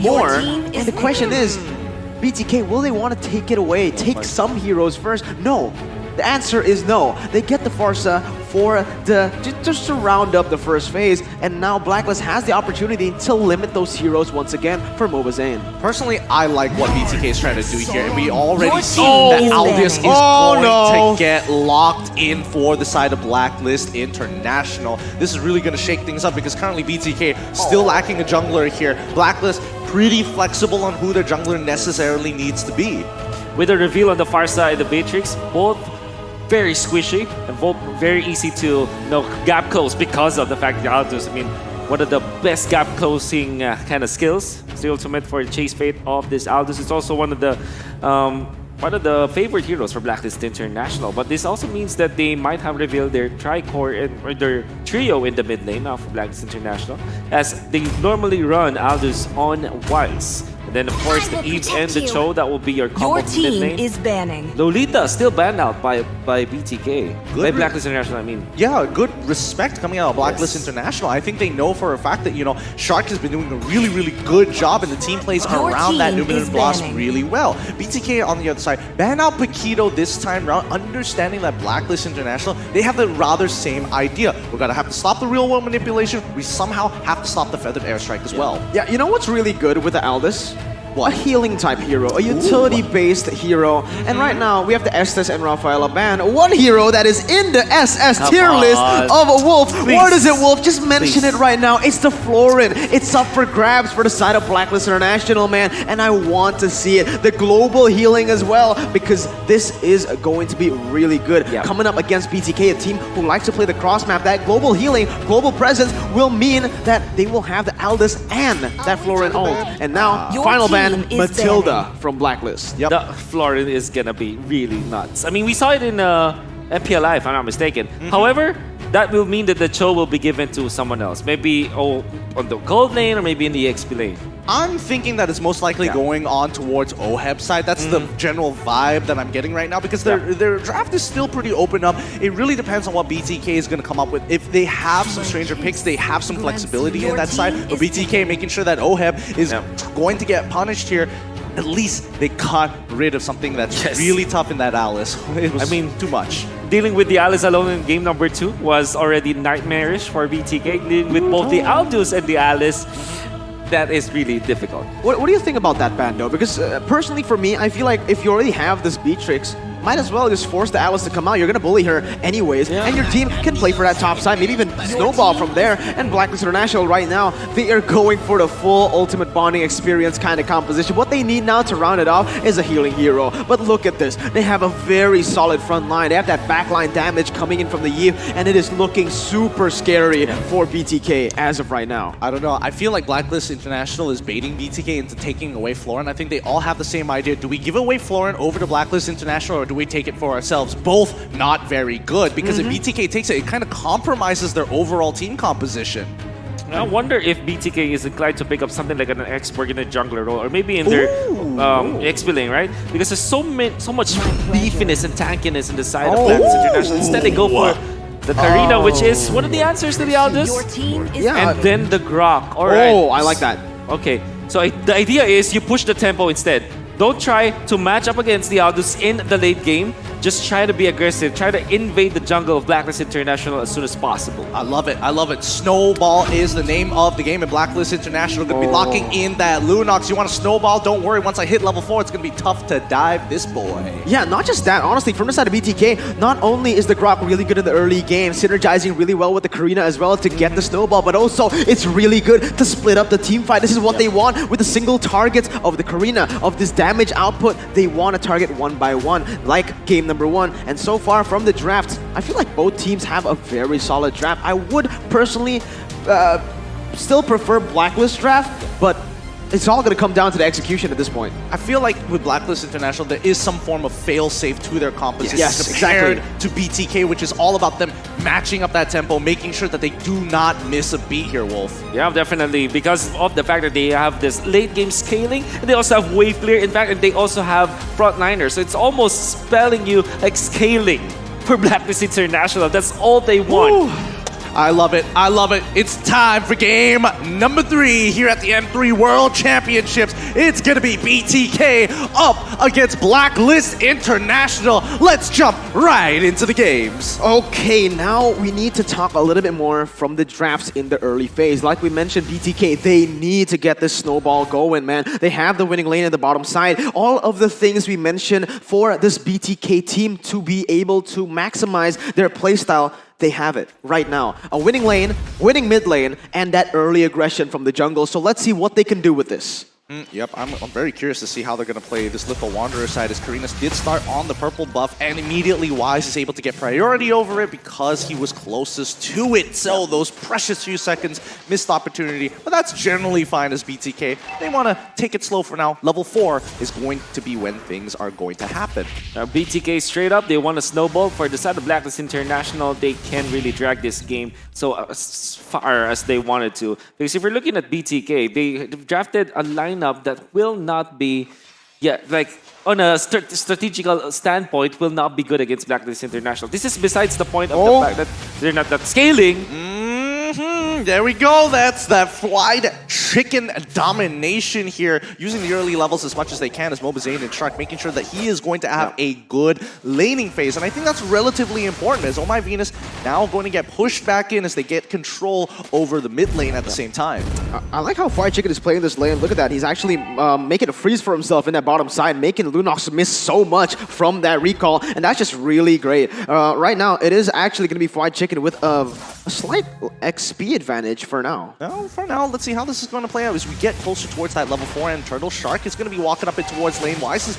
More. And the question is, BTK, will they want to take it away? Take some heroes first? No. The answer is no. They get the Farsa for just to round up the first phase, and now Blacklist has the opportunity to limit those heroes once again for Mobazane. Personally, I like what BTK is trying to do here, and we already see that Aldous is going to get locked in for the side of Blacklist International. This is really going to shake things up because currently BTK still lacking a jungler here. Blacklist pretty flexible on who their jungler necessarily needs to be. With the reveal on the far side, the Beatrix, both very squishy and both very easy to gap close because of the fact that Aldous, I mean, one of the best gap closing kind of skills. It's the ultimate for the chase fate of this Aldous. It's also one of the favorite heroes for Blacklist International. But this also means that they might have revealed their tri-core or their trio in the mid lane of Blacklist International, as they normally run Aldous on Wilds. And then, of course, the Eve and the Cho, that will be your combo mid lane. Your team is banning. Lolita still banned out by BTK. By Blacklist International, I mean. Yeah, good respect coming out of Blacklist International. I think they know for a fact that, Shark has been doing a really, really good job, and the team plays around that Numinous Blast really well. BTK on the other side, ban out Paquito this time around, understanding that Blacklist International, they have the rather same idea. We're going to have to stop the real world manipulation. We somehow have to stop the feathered airstrike as well. Yeah, you know what's really good with the Aldous? A healing type hero, a utility based hero. And right now we have the Estes and Rafaela ban. One hero that is in the SS tier list of a Wolf. What is it, Wolf? Just mention it right now. It's the Florin. It's up for grabs for the side of Blacklist International, man. And I want to see it. The global healing as well, because this is going to be really good. Coming up against BTK, a team who likes to play the cross map. That global healing, global presence will mean that they will have the Aldous and that Florin ult. And now, final ban. Matilda from Blacklist. The Florin is gonna be really nuts. I mean, we saw it in MPLI, if I'm not mistaken. However, that will mean that the Cho will be given to someone else. Maybe on the gold lane or maybe in the XP lane. I'm thinking that it's most likely going on towards OHEB's side. That's the general vibe that I'm getting right now, because their draft is still pretty open up. It really depends on what BTK is going to come up with. If they have some stranger picks, they have some flexibility in that side. But BTK making sure that OHEB is going to get punished here. At least they got rid of something that's really tough in that Alice. It was too much. Dealing with the Alice alone in game number 2 was already nightmarish for BTK. Dealing with both the Aldous and the Alice, that is really difficult. What do you think about that ban, though? Because personally, for me, I feel like if you already have this Beatrix, might as well just force the Alice to come out. You're going to bully her anyways, and your team can play for that top side, maybe even snowball from there. And Blacklist International right now, they are going for the full ultimate bonding experience kind of composition. What they need now to round it off is a healing hero. But look at this. They have a very solid front line. They have that backline damage coming in from the Eve, and it is looking super scary for BTK as of right now. I don't know. I feel like Blacklist International is baiting BTK into taking away Florin. I think they all have the same idea. Do we give away Florin over to Blacklist International, or do we take it for ourselves? Both not very good, because if BTK takes it, it kind of compromises their overall team composition. I wonder if BTK is inclined to pick up something like an expert in a jungler role, or maybe in their XP lane, right? Because there's so much beefiness and tankiness in the side of Blacklist International. Instead, they go for the Karina, which is one of the answers to the Aldous. Your team is and then the Grok. All right. Oh, I like that. Okay, so the idea is you push the tempo instead. Don't try to match up against the Aldous in the late game. Just try to be aggressive. Try to invade the jungle of Blacklist International as soon as possible. I love it. I love it. Snowball is the name of the game, and Blacklist International going to be locking in that Lunox. You want a snowball? Don't worry. Once I hit level 4, it's going to be tough to dive this boy. Yeah, not just that. Honestly, from the side of BTK, not only is the Grok really good in the early game, synergizing really well with the Karina as well to get the snowball, but also it's really good to split up the team fight. This is what they want with the single targets of the Karina, of this damage output. They want to target one by one, like game number 1. And so far from the draft, I feel like both teams have a very solid draft. I would personally still prefer Blacklist draft, but it's all going to come down to the execution at this point. I feel like with Blacklist International, there is some form of fail-safe to their composition. Yes, compared exactly. to BTK, which is all about them matching up that tempo, making sure that they do not miss a beat here, Wolf. Yeah, definitely. Because of the fact that they have this late game scaling, and they also have wave clear. In fact, and they also have frontliners. So it's almost spelling you like scaling for Blacklist International. That's all they want. I love it. I love it. It's time for game number 3 here at the M3 World Championships. It's going to be BTK up against Blacklist International. Let's jump right into the games. Okay, now we need to talk a little bit more from the drafts in the early phase. Like we mentioned, BTK, they need to get this snowball going, man. They have the winning lane at the bottom side. All of the things we mentioned for this BTK team to be able to maximize their playstyle, they have it right now. A winning lane, winning mid lane, and that early aggression from the jungle. So let's see what they can do with this. Yep, I'm very curious to see how they're going to play this Little Wanderer side, as Karina did start on the purple buff, and immediately Wise is able to get priority over it because he was closest to it. So those precious few seconds, missed opportunity, but that's generally fine as BTK. They want to take it slow for now. Level 4 is going to be when things are going to happen. Now BTK straight up, they want a snowball. For the side of Blacklist International, they can't really drag this game so as far as they wanted to. Because if you're looking at BTK, they drafted a lineup that will not be, like on a strategical standpoint, will not be good against Blacklist International. This is besides the point of the fact that they're not that scaling. There we go. That's that fried chicken domination here, using the early levels as much as they can as Mobazane and Shark, making sure that he is going to have a good laning phase. And I think that's relatively important, as Oh My Venus now going to get pushed back in as they get control over the mid lane at the same time. I like how Fried Chicken is playing this lane. Look at that. He's actually making a freeze for himself in that bottom side, making Lunox miss so much from that recall. And that's just really great. Right now, it is actually going to be Fried Chicken with a slight XP advantage for now. Well, for now, let's see how this is going to play out as we get closer towards that level 4 and Turtle. Shark is going to be walking up it towards lane. Wise is,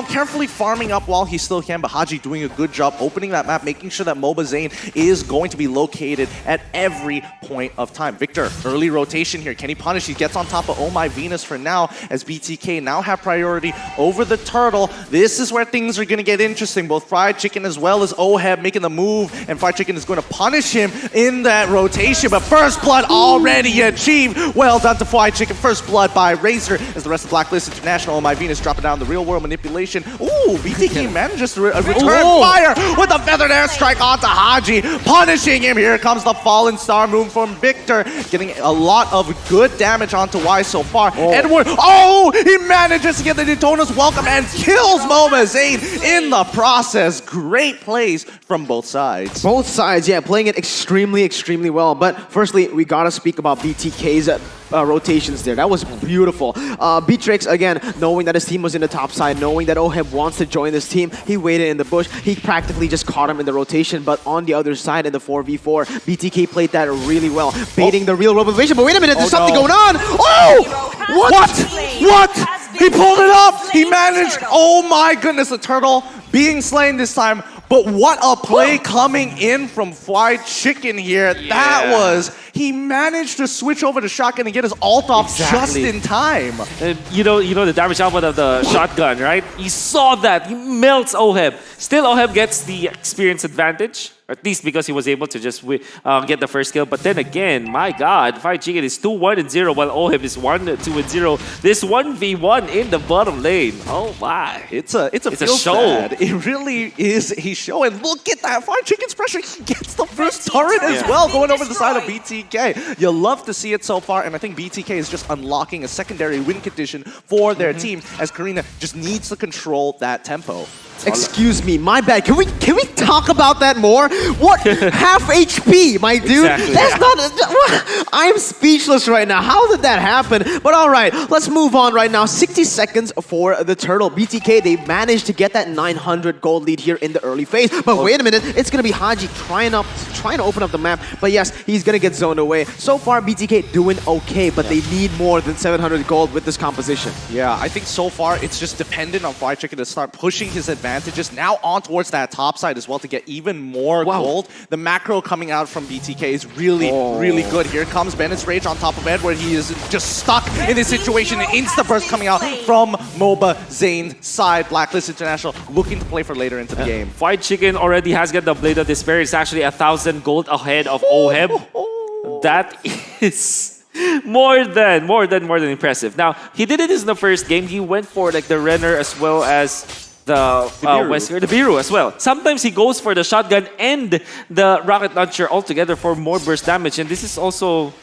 carefully farming up while he still can, but Haji doing a good job opening that map, making sure that Mobazane is going to be located at every point of time. Victor, early rotation here. Can he punish? He gets on top of Oh My Venus for now, as BTK now have priority over the Turtle. This is where things are going to get interesting. Both Fried Chicken as well as Oheb making the move, and Fried Chicken is going to punish him in that rotation, but first blood already achieved. Well done to Fried Chicken. First blood by Razor, as the rest of Blacklist International, Oh My Venus dropping down the real world manipulation. Ooh, BTK manages to return fire with a feathered airstrike onto Haji, punishing him. Here comes the Fallen Star move from Victor, getting a lot of good damage onto Wise so far. Edward, he manages to get the Daytona's welcome and kills Mobazane in the process. Great plays from both sides. Both sides, yeah, playing it extremely well. But firstly, we gotta speak about BTK's rotations there. That was beautiful. Beatrix, again, knowing that his team was in the top side, knowing that Oheb wants to join this team, he waited in the bush. He practically just caught him in the rotation, but on the other side in the 4v4, BTK played that really well, baiting the real world motivation. But wait a minute, there's something going on! What? He pulled it up! He managed! Oh my goodness, the Turtle being slain this time. But what a play coming in from Fried Chicken here. That was, he managed to switch over to shotgun and get his alt off just in time. You know the damage output of the shotgun, right? You saw that. He melts Oheb. Still, Oheb gets the experience advantage, at least because he was able to just get the first kill. But then again, my God, Fried Chicken is 2-1-0 while Oheb is 1-2-0. This 1v1 in the bottom lane. Oh my. It's a show. Bad. It really is a show. And look at that. Fried Chicken's pressure. He gets the first turret as well, going over the side of BTK. You love to see it so far. And I think BTK is just unlocking a secondary win condition for their team, as Karina just needs to control that tempo. Excuse me, my bad. Can we talk about that more? What? Half HP, my dude? Exactly. That's not... I'm speechless right now. How did that happen? But all right, let's move on right now. 60 seconds for the Turtle. BTK, they managed to get that 900 gold lead here in the early phase. But wait a minute, it's going to be Haji trying to open up the map. But yes, he's going to get zoned away. So far, BTK doing okay, but they need more than 700 gold with this composition. Yeah, I think so far it's just dependent on Fried Chicken to start pushing his advantages now on towards that top side as well to get even more gold. The macro coming out from BTK is really good. Here comes Bennett's Rage on top of Edward. He is just stuck in this situation. An insta-burst coming out from Mobazane's side. Blacklist International looking to play for later into the game. Fried Chicken already has got the Blade of Despair. It's actually 1,000 gold ahead of Oheb. That is more than impressive. Now, he did it in the first game. He went for like the Renner as well as the Wesker, the Biru as well. Sometimes he goes for the shotgun and the rocket launcher altogether for more burst damage, and this is also,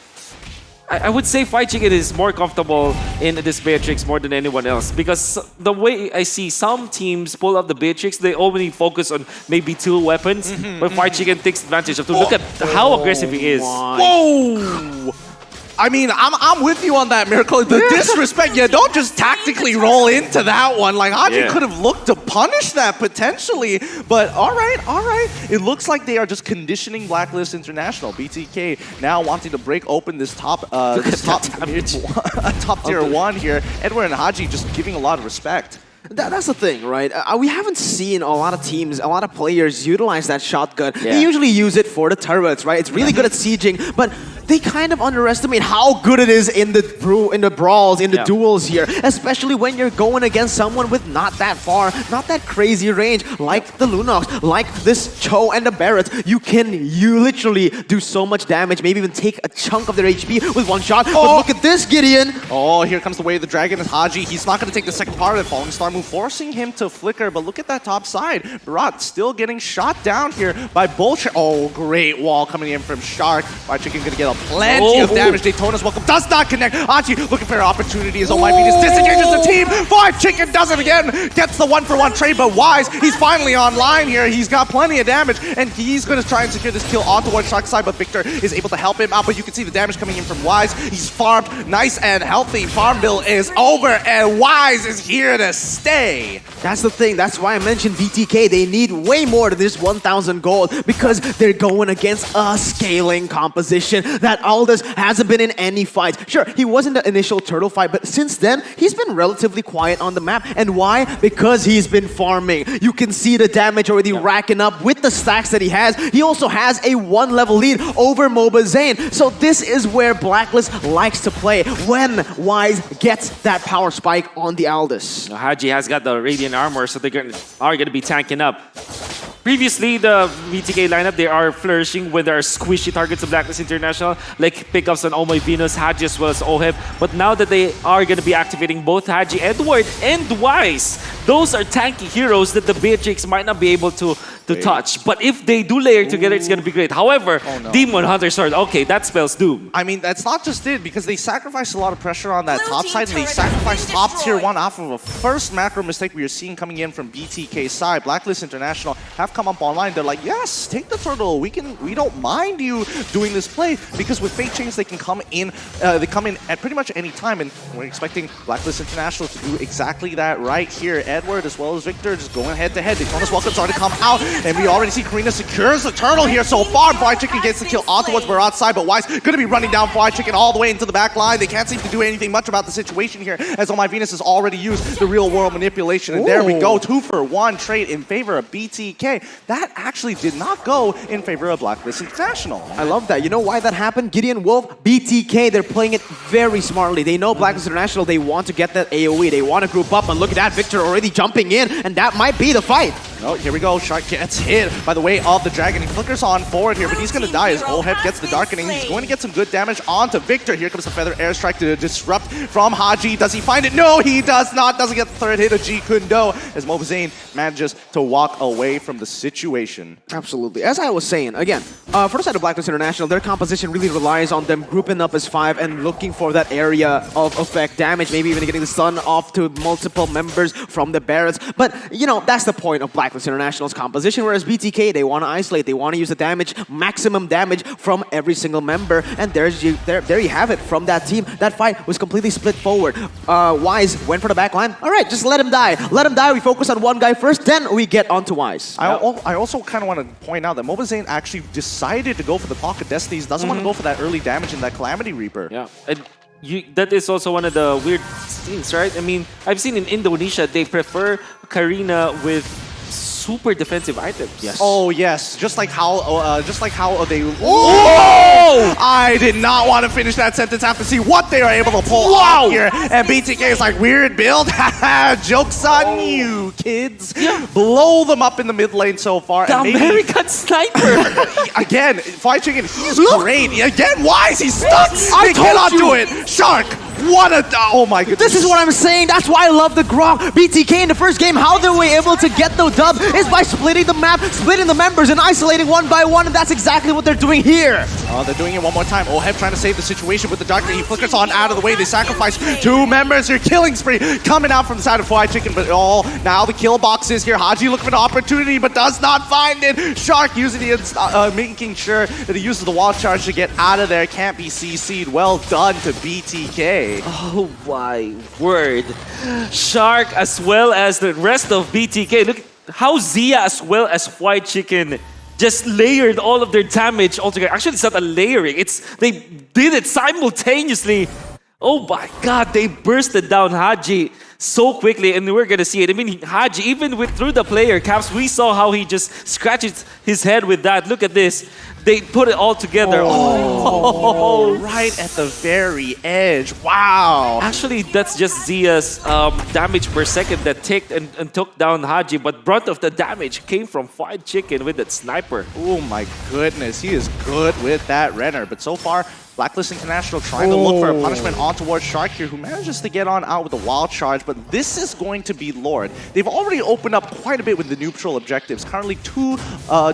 I would say Fried Chicken is more comfortable in this Beatrix more than anyone else, because the way I see some teams pull up the Beatrix, they only focus on maybe 2 weapons, but Fried Chicken takes advantage of to look at how aggressive he is. Whoa! I mean, I'm with you on that, Miracle. The disrespect, yeah, don't just tactically roll into that one. Like, Haji could have looked to punish that potentially. But all right. It looks like they are just conditioning Blacklist International. BTK now wanting to break open this top tier 1 here. Edward and Haji just giving a lot of respect. That's the thing, right? We haven't seen a lot of teams, a lot of players utilize that shotgun. They usually use it for the turrets, right? It's really good at sieging, but they kind of underestimate how good it is in the brawls, in the duels here, especially when you're going against someone with not that far, not that crazy range, like the Lunox, like this Cho and the Barrett. You literally do so much damage, maybe even take a chunk of their HP with one shot. But look at this, Gideon. Oh, here comes the way of the dragon is Haji. He's not going to take the second part of the Falling Star move, forcing him to flicker. But look at that top side. Barat still getting shot down here by Bullshit. Oh, great wall coming in from Shark. Fried Chicken going to get plenty of damage. Daytona's welcome does not connect. Haji looking for an opportunity as Oh My Venus disengages the team. Fried Chicken does it again. Gets the 1-for-1 trade, but Wise, he's finally online here. He's got plenty of damage, and he's going to try and secure this kill on towards Shark's side, but Victor is able to help him out, but you can see the damage coming in from Wise. He's farmed nice and healthy. Farm bill is over, and Wise is here to stay. That's the thing. That's why I mentioned BTK. They need way more than this 1,000 gold because they're going against a scaling composition that Aldous hasn't been in any fights. Sure, he was in the initial turtle fight, but since then, he's been relatively quiet on the map. And why? Because he's been farming. You can see the damage already racking up with the stacks that he has. He also has a 1-level lead over MOBA Zane. So this is where Blacklist likes to play, when Wise gets that power spike on the Aldous. Haji has got the Radiant Armor, so they are going to be tanking up. Previously, the BTK lineup, they are flourishing with their squishy targets of Blacklist International, like pickups on Oh My Venus, Haji as well as Oheb. But now that they are going to be activating both Haji, Edward, and Wise, those are tanky heroes that the Beatrix might not be able to touch. But if they do layer together, it's going to be great. However, Demon Hunter Sword, okay, that spells doom. I mean, that's not just it, because they sacrificed a lot of pressure on that top side, and they sacrificed top tier 1 off of a first macro mistake we are seeing coming in from BTK's side. Blacklist International have come up online. They're like, yes, take the turtle. We don't mind you doing this play, because with Fate Chains they can come in. They come in at pretty much any time, and we're expecting Blacklist International to do exactly that right here. Edward as well as Victor just going head to head. Daytona's welcome starting to come out, and we already see Karina secures the turtle here so far. Fried Chicken gets the kill on towards Barat's side, but Wise going to be running down Fried Chicken all the way into the back line. They can't seem to do anything much about the situation here, as Oh My Venus has already used the real world manipulation, and there we go, 2-for-1 trade in favor of BTK. That actually did not go in favor of Blacklist International. I love that. You know why that happened? Gideon Wolf, BTK, they're playing it very smartly. They know Blacklist International, they want to get that AoE. They want to group up, and look at that, Victor already jumping in, and that might be the fight. Oh, here we go. Shark gets hit by the way of the dragon. He flickers on forward here, but he's going to die as Oheb gets the darkening. He's going to get some good damage onto Victor. Here comes the feather airstrike to disrupt from Haji. Does he find it? No, he does not. Doesn't get the third hit of G Kundo as MOBA Zane manages to walk away from the situation. Absolutely. As I was saying, again, for the side of Blacklist International, their composition really relies on them grouping up as 5 and looking for that area of effect damage, maybe even getting the stun off to multiple members from the Barretts. But, you know, that's the point of Blacklist International's composition, whereas BTK, they want to isolate, they want to use the damage, maximum damage from every single member, and there you have it from that team. That fight was completely split forward. Wise went for the back line. All right, just let him die. Let him die. We focus on one guy first, then we get onto Wise. I also kind of want to point out that MOBA Zane actually decided to go for the Pocket Destinies, doesn't want to go for that early damage in that Calamity Reaper. Yeah. And that is also one of the weird things, right? I mean, I've seen in Indonesia, they prefer Karina with super defensive items. Yes. Oh yes, just like how they. Whoa! I did not want to finish that sentence. I have to see what they are able to pull off here. And BTK is like, weird build. Jokes on you, kids. Yeah. Blow them up in the mid lane so far. The American sniper. Again, Fried Chicken. He's great. Again, why is he stuck? I cannot do it. Shark. Oh my goodness. This is what I'm saying. That's why I love the Grok. BTK in the first game, how they were able to get the dub is by splitting the map, splitting the members, and isolating one by one, and that's exactly what they're doing here. Oh, they're doing it one more time. Oheb trying to save the situation with the doctor. He flickers on out of the way. They sacrifice 2 members. Your killing spree coming out from the side of Fried Chicken, but now the kill box is here. Haji looking for an opportunity, but does not find it. Shark using the making sure that he uses the wall charge to get out of there. Can't be CC'd. Well done to BTK. Oh my word. Shark as well as the rest of BTK. Look how Zia as well as White Chicken just layered all of their damage altogether. Actually, it's not a layering. They did it simultaneously. Oh my god, they bursted down Haji so quickly, and we're gonna see it. I mean, Haji, even through the player caps, we saw how he just scratches his head with that. Look at this. They put it all together. Oh, right at the very edge. Wow. Actually, that's just Zia's damage per second that took down Haji, but brunt of the damage came from Fried Chicken with that sniper. Oh my goodness, he is good with that Renner. But so far, Blacklist International trying to look for a punishment on towards Shark here, who manages to get on out with a wild charge, but this is going to be Lord. They've already opened up quite a bit with the neutral objectives, currently 2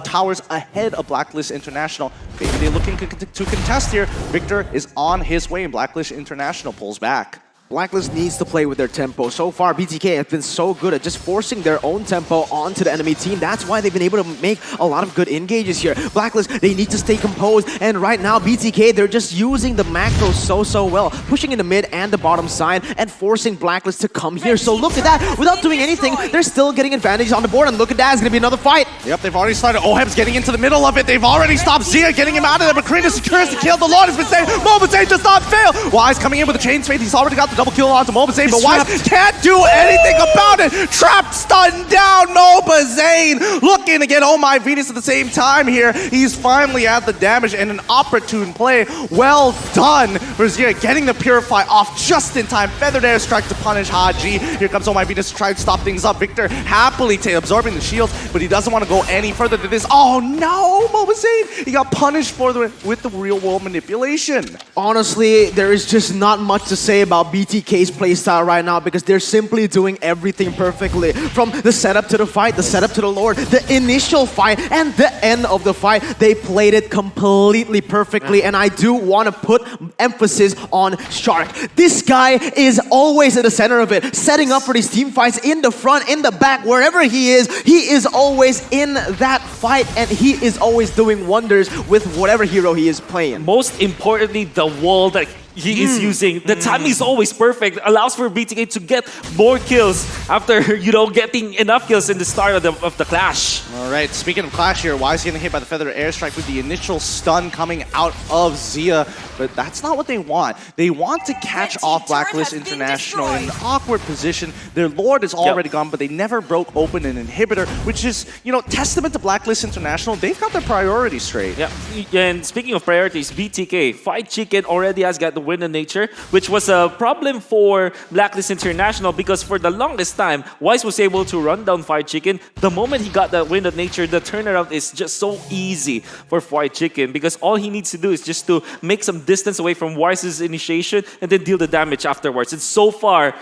towers ahead of Blacklist International. Maybe they're looking to contest here. Victor is on his way, and Blacklist International pulls back. Blacklist needs to play with their tempo. So far, BTK has been so good at just forcing their own tempo onto the enemy team. That's why they've been able to make a lot of good engages here. Blacklist, they need to stay composed. And right now, BTK, they're just using the macros so well. Pushing in the mid and the bottom side and forcing Blacklist to come here. So look at that. Without doing anything, they're still getting advantage on the board. And look at that. It's going to be another fight. Yep, they've already started. Oheb's getting into the middle of it. They've already stopped Zia, getting him out of there. But Karina secures the kill. The Lord has been saved. Mobazane does not fail. Wise coming in with a chain spade. He's already got the double kill onto Mobazane, but Wise can't do anything about it. Trapped, stunned down. Mobazane looking to get Oh My Venus at the same time here. He's finally at the damage and an opportune play. Well done for Zia, getting the Purify off just in time. Feathered airstrike to punish Haji. Here comes Oh My Venus to try and stop things up. Victor happily absorbing the shields, but he doesn't want to go any further than this. Oh no, Mobazane! He got punished with the real world manipulation. Honestly, there is just not much to say about BTK's playstyle right now because they're simply doing everything perfectly. From the setup to the fight, the setup to the Lord, the initial fight, and the end of the fight, they played it completely perfectly. And I do want to put emphasis on Shark. This guy is always at the center of it, setting up for these team fights in the front, in the back, wherever he is always in that fight, and he is always doing wonders with whatever hero he is playing. Most importantly, the wall that he is using. The timing is always perfect. Allows for BTK to get more kills after, getting enough kills in the start of the clash. All right, speaking of clash here, Wise getting hit by the Feather Airstrike with the initial stun coming out of Zia, but that's not what they want. They want to catch off Blacklist International in an awkward position. Their Lord is already gone, but they never broke open an inhibitor, which is, testament to Blacklist International. They've got their priorities straight. Yeah, and speaking of priorities, BTK, Fried Chicken already has got the win in nature, which was a problem for Blacklist International because for the longest time, Wise was able to run down Fried Chicken. The moment he got that win of nature, the turnaround is just so easy for Fried Chicken because all he needs to do is just to make some distance away from Wise's initiation and then deal the damage afterwards. And so far,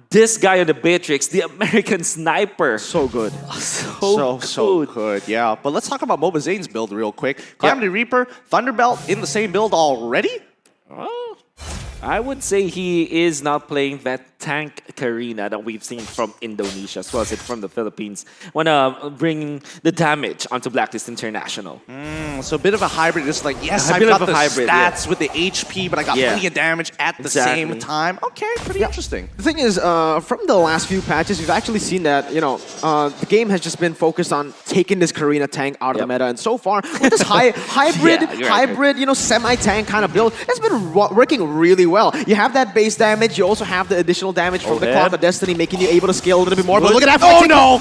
this guy on the Beatrix, the American sniper. So good. So good, yeah. But let's talk about Mobazane's build real quick. Calamity Reaper, Thunderbelt in the same build already? Oh. I would say he is not playing that tank Karina that we've seen from Indonesia as well as from the Philippines. Want to bring the damage onto Blacklist International. So a bit of a hybrid. Just like, yes, I've got the stats with the HP, but I got plenty of damage at the same time. Okay, pretty interesting. The thing is, from the last few patches, we've actually seen that, the game has just been focused on taking this Karina tank out of the meta. And so far, with this hybrid, semi-tank kind of build, it's been working really well. You have that base damage. You also have the additional damage from the Clock of Destiny, making you able to scale a little bit more. But look at that! Oh no!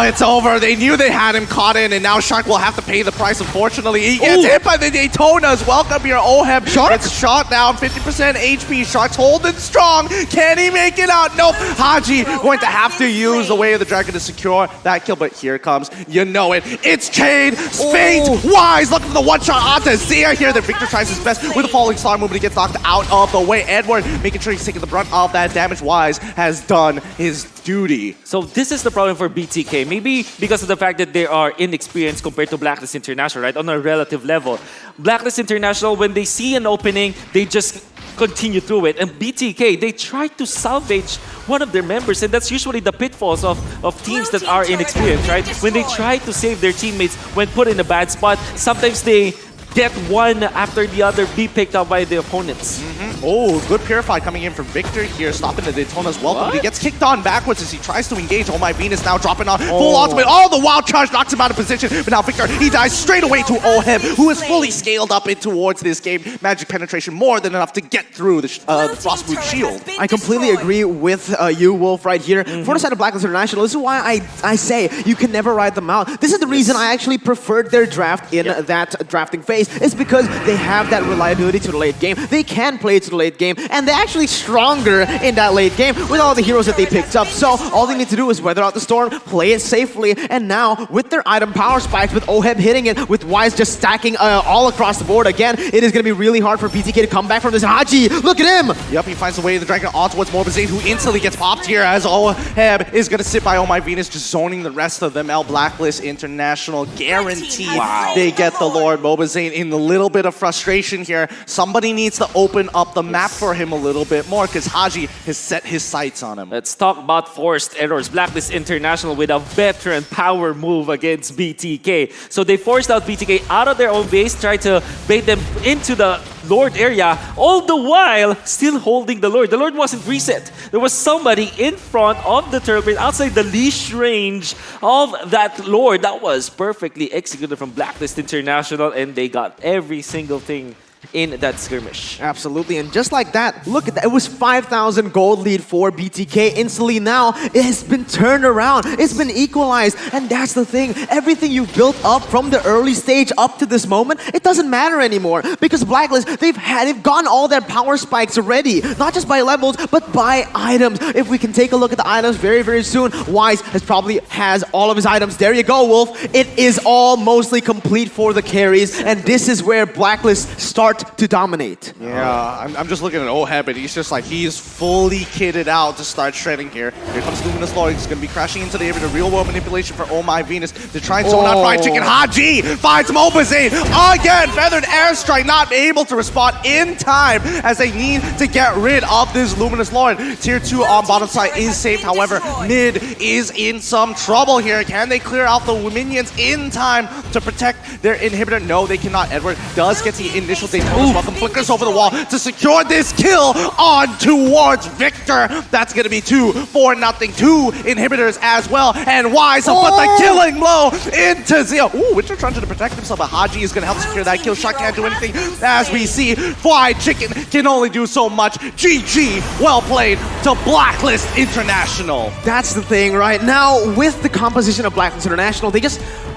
It's over. They knew they had him caught in, and now Shark will have to pay the price. Unfortunately, he gets hit by the Daytonas. Welcome here, Oheb. Shark gets shot down, 50% HP. Shark's holding strong. Can he make it out? Nope. Haji going to have to use the Way of the Dragon to secure that kill. But here comes, you know it. It's Jade, Fate, Wise looking for the one shot onto Zia here. The Victor tries his best with a falling star move, but he gets knocked out of the way. Edward making sure he's taking the brunt of that damage. Wise has done his duty. So this is the problem for BTK. Maybe because of the fact that they are inexperienced compared to Blacklist International, right? On a relative level. Blacklist International, when they see an opening, they just continue through it. And BTK, they try to salvage one of their members, and that's usually the pitfalls of teams that are inexperienced, right? When they try to save their teammates when put in a bad spot, sometimes they get one after the other be picked up by the opponents. Oh, good Purify coming in from Victor here, stopping the Daytona's welcome. But he gets kicked on backwards as he tries to engage. Oh my Venus now dropping on full ultimate. Oh, the wild charge knocks him out of position. But now Victor, he dies straight away to Oheb, who is fully scaled up in towards this game. Magic penetration more than enough to get through the Frostboot shield. I completely agree with you, Wolf, right here. For the side of Blacklist International, this is why I say you can never ride them out. This is the reason I actually preferred their draft in that drafting phase. It's because they have that reliability to the late game. They can play to the late game, and they're actually stronger in that late game with all the heroes that they picked up. So all they need to do is weather out the storm, play it safely, and now with their item power spikes, with Oheb hitting it, with Wise just stacking all across the board again, it is going to be really hard for BTK to come back from this. Haji, look at him! Yep, he finds a way to drag it on towards Morbazane, who instantly gets popped here as Oheb is going to sit by Oh My Venus, just zoning the rest of them. Blacklist International guaranteed they get the Lord. Morbazane in the little bit of frustration here. Somebody needs to open up the map for him a little bit more because Haji has set his sights on him. Let's talk about forced errors. Blacklist International with a veteran power move against BTK. So they forced out BTK out of their own base, tried to bait them into the Lord area, all the while still holding the Lord. The Lord wasn't reset. There was somebody in front of the turret outside the leash range of that Lord. That was perfectly executed from Blacklist International, and they got every single thing in that skirmish. Absolutely, and just like that, look at that. It was 5,000 gold lead for BTK. Instantly now, it has been turned around. It's been equalized, and that's the thing. Everything you've built up from the early stage up to this moment, it doesn't matter anymore because Blacklist, they've gotten all their power spikes already, not just by levels, but by items. If we can take a look at the items very, very soon, Wise probably has all of his items. There you go, Wolf. It is all mostly complete for the carries, and this is where Blacklist start to dominate. Yeah, I'm just looking at Oheb, and he's just like, he's fully kitted out to start shredding here. Here comes Luminous Lord. He's going to be crashing into the area. The real world manipulation for Oh My Venus to try and zone out Fried Chicken. Haji finds Mobazane again. Feathered Airstrike not able to respond in time as they need to get rid of this Luminous Lord. Tier 2 on bottom side is saved. However, mid is in some trouble here. Can they clear out the minions in time to protect their inhibitor? No, they cannot. Edward does get the initial Daytona's welcome, flickers over the wall to secure this kill on towards Victor. That's going to be 2-4-0. 2 inhibitors as well, and Wise will put the killing blow into Zio. Ooh, Witcher trying to protect himself, but Haji is going to help secure that kill. Shot can't do anything as we see Fried Chicken can only do so much. GG, well played to Blacklist International. That's the thing right now with the composition of Blacklist International.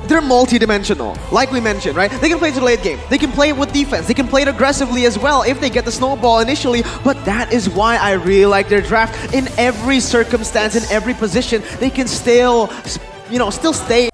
They're multi-dimensional, like we mentioned, right? They can play to the late game. They can play it with defense. They can play it aggressively as well if they get the snowball initially. But that is why I really like their draft. In every circumstance, in every position, they can still stay